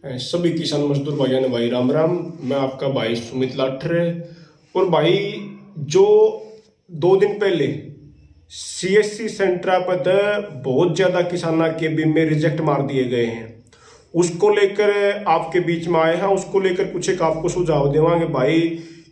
सभी किसान मजदूर भाइयों ने भाई राम राम। मैं आपका भाई सुमित लाठर है। और भाई जो 2 दिन पहले सीएससी सेंट्रा पर बहुत ज्यादा किसानों के बीमे रिजेक्ट मार दिए गए हैं, उसको लेकर आपके बीच में आए हैं। उसको लेकर कुछ एक आपको सुझाव देवांगे भाई,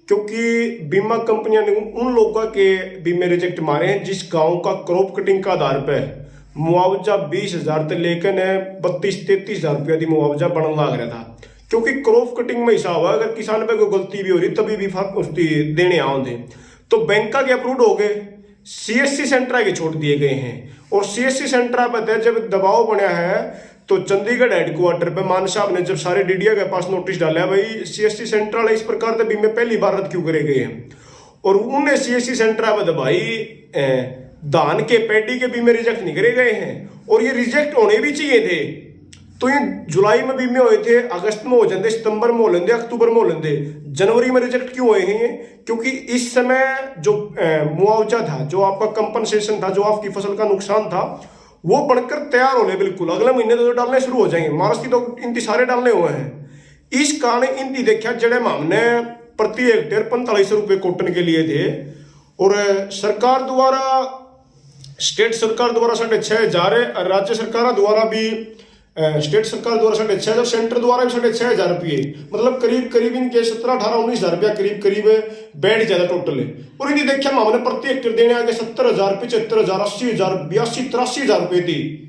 क्योंकि बीमा कंपनियां ने उन लोगों के बीमे रिजेक्ट मारे हैं जिस गांव का क्रॉप कटिंग का आधार पर मुआवजा 20,000 से लेकर 32-33,000 रुपया की मुआवजा बनने लग रहा था। क्योंकि क्रॉप कटिंग में हिसाब है, अगर किसान पे कोई गलती भी हो रही तभी भी उसकी देने आते तो बैंक के अप्रूव हो गए, सीएससी सेंट्रा के छोड़ दिए गए हैं। और सीएससी सेंट्रा पर जब दबाव बना है तो चंडीगढ़ हेडक्वार्टर पे मान साहब ने जब सारे डीडीआ के पास नोटिस डाला, भाई सीएससी सेंट्रा इस प्रकार के बीमे पहली बार रद्द क्यों करे गए हैं। और उन्हें सीएससी सेंट्रा पर भाई धान के पैडी के बीमे रिजेक्ट नहीं करे गए हैं, और ये रिजेक्ट होने भी चाहिए थे। तो ये जुलाई में बीमे हुए थे, अगस्त में हो जाते, सितंबर में हो लेंगे, अक्टूबर में हो लेंगे, जनवरी में रिजेक्ट क्यों हुए हैं? क्योंकि इस समय जो मुआवजा था, जो आपका कंपनसेशन था, जो आपकी फसल का नुकसान था, वो बनकर तैयार होने बिल्कुल अगले महीने तो डालने शुरू हो जाएंगे। मार्च की तो इनकी सारे डालने हुए हैं। इस कारण इनकी देखा जड़े हमने प्रति हेक्टेयर 4500 रुपये कॉटन के लिए थे, और सरकार द्वारा स्टेट सरकार द्वारा 6,500, राज्य सरकार द्वारा भी स्टेट सरकार द्वारा 6,500, सेंटर द्वारा भी 6,500 रुपये, मतलब करीब करीब इनके 17-18-19,000 रुपया करीब करीब बैठ जाता टोटल है। और इनकी देखिए हमने प्रति हेक्टेयर देने आगे 70,000, 75,000, 80,000, 82-83,000 रुपये थी।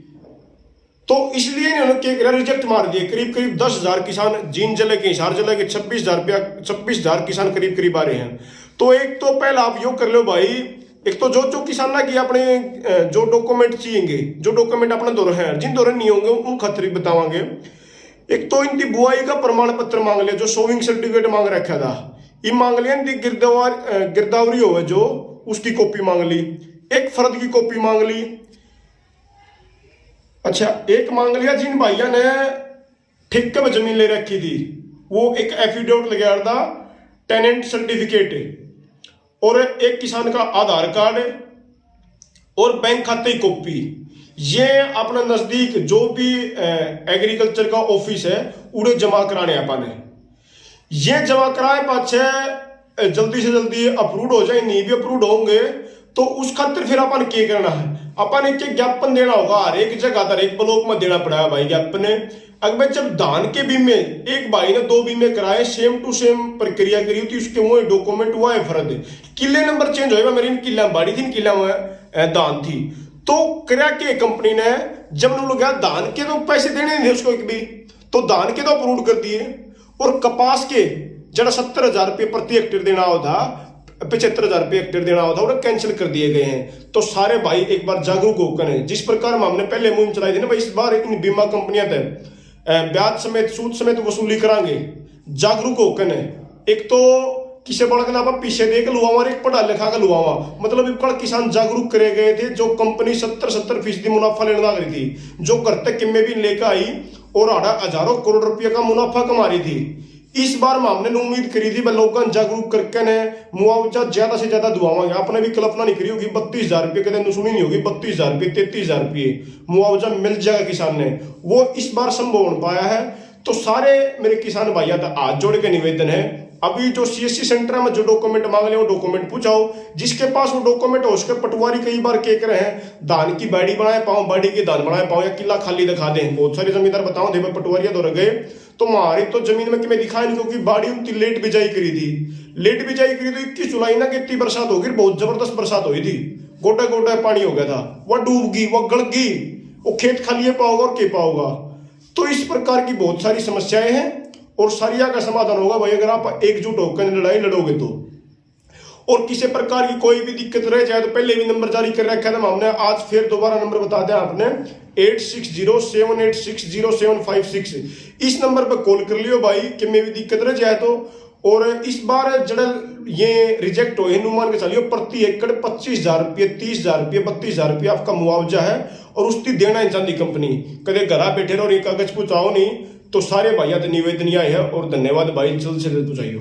तो इसलिए इन्होंने रिजेक्ट मार दिए। करीब करीब 10,000 किसान जीन जिले के, हिसार जिले के 26,000 किसान करीब करीब आ रहे हैं। तो एक तो पहला आप यो कर लो भाई, एक तो जो किसान की अपने जो डॉक्यूमेंट चाहिए, जो डॉक्यूमेंट अपने दौर है, जिन दौर नहीं होंगे उन खतरी बतावांगे। एक तो इनकी बुआई का प्रमाण पत्र मांग लिया, जो सोविंग सर्टिफिकेट मांग रखा था, ये मांग लिया। इनकी गिरदावरी हो जो उसकी कॉपी मांग ली, एक फर्द की कॉपी मांग ली। अच्छा, एक मांग लिया जिन भाइयों ने ठेके में जमीन ले रखी थी, वो एक एफिडेविट लगा था, टेनेंट सर्टिफिकेट, और एक किसान का आधार कार्ड और बैंक खाते की कॉपी। ये अपना नजदीक जो भी एग्रीकल्चर का ऑफिस है उड़े जमा कराने अपने, ये जमा कराए पाछे जल्दी से जल्दी अप्रूव हो जाए। नहीं भी अप्रूव होंगे तो उस खातिर फिर अपन क्या करना है, अपन एक ज्ञापन देना होगा हर एक जगह, हर एक ब्लॉक में देना पड़ा है भाई ज्ञापन। अगर जब धान के बीमे एक भाई ने 2 बीमे कराए, सेम टू सेम प्रक्रिया करी थी, उसके वो डॉक्यूमेंट हुआ है फर्द, किले नंबर चेंज होगा, मेरी किला बाड़ी थी, किला में धान थी। तो करा के कंपनी ने जब लोग धान के तो पैसे देने नहीं उसको एक भी, तो धान के तो अप्रूव कर दिए, और कपास के जरा 70,000 रुपये प्रति हेक्टेयर देना होता, 75,000 रुपये हेक्टेयर देना होता, और कैंसिल कर दिए गए हैं। तो सारे भाई एक बार जागरूक होकर है, जिस प्रकार हमने पहले मुहिम चलाई थी ना भाई, इस बार इन बीमा कंपनियां थे ब्याज समेत सूद समेत वसूली करांगे, जागरूक होकर है। एक तो किसी बड़ा के नाम पीछे देख लुआवा, एक पढ़ा लिखा का लुआवा, मतलब कल किसान जागरूक करे गए थे। जो कंपनी 70% मुनाफा लेने लग रही थी, जो घर तक किम्मे भी लेकर आई और हजारों करोड़ रुपये का मुनाफा कमा रही थी, इस बार हमने उम्मीद करी थी लोगों जागरूक करके ने मुआवजा ज्यादा से ज्यादा दुआवांगे। आपने भी कल्पना नहीं करी होगी 32,000 रुपये कदम सुनी नहीं होगी, 32,000 रुपये 33,000 रुपये मुआवजा मिल जाएगा किसान ने, वो इस बार संभव हो पाया है। तो सारे मेरे किसान भाइयों का हाथ जोड़ के निवेदन है, अभी जो सीएससी सेंटर में जो डॉक्यूमेंट मांग ले वो डॉक्यूमेंट पूछाओ, जिसके पास वो डॉक्यूमेंट हो उसके पटवारी कई बार कह रहे हैं धान की बाड़ी बनाए पाओ, बाड़ी के धान बनाए पाओ, या किला खाली दिखा दें। बहुत सारे जमींदार बताओ दे पटवारिया दौड़ गए तो हमारी तो जमीन में मैं दिखाया नहीं, क्योंकि बाड़ी उनकी लेट बिजाई करी थी, लेट बिजाई करी तो 21 जुलाई ना कितनी बरसात होगी, बहुत जबरदस्त बरसात हुई थी, गोटा गोटा पानी हो गया था, वह डूब गई, वह गड़ गई, वो खेत खाली पाओगा और के पाओगा। तो इस प्रकार की बहुत सारी समस्याएं हैं, और सारिया का समाधान होगा भाई अगर आप एकजुट होकर लड़ाई लड़ोगे तो। और किसी प्रकार की कोई भी दिक्कत रह जाए तो पहले भी नंबर जारी कर रखा था हमने, आज फिर दोबारा नंबर बता दिया आपने, 8607860756। इस नंबर पर कॉल कर लियो भाई कि मैं भी दिक्कत रह जाए तो। और इस बार जड़ल ये रिजेक्ट हो मान के चलिए प्रति एकड़ 25,000 रुपये, 30,000 रुपये, 32,000 रुपये आपका मुआवजा है, और उसकी देना ही चाहती कंपनी, कदे घरा बैठे रहो और एक कागज पूछाओ नहीं। तो सारे भाइयों से निवेदन यह है, और धन्यवाद भाई, जल्द से जल्द पूछाइयो।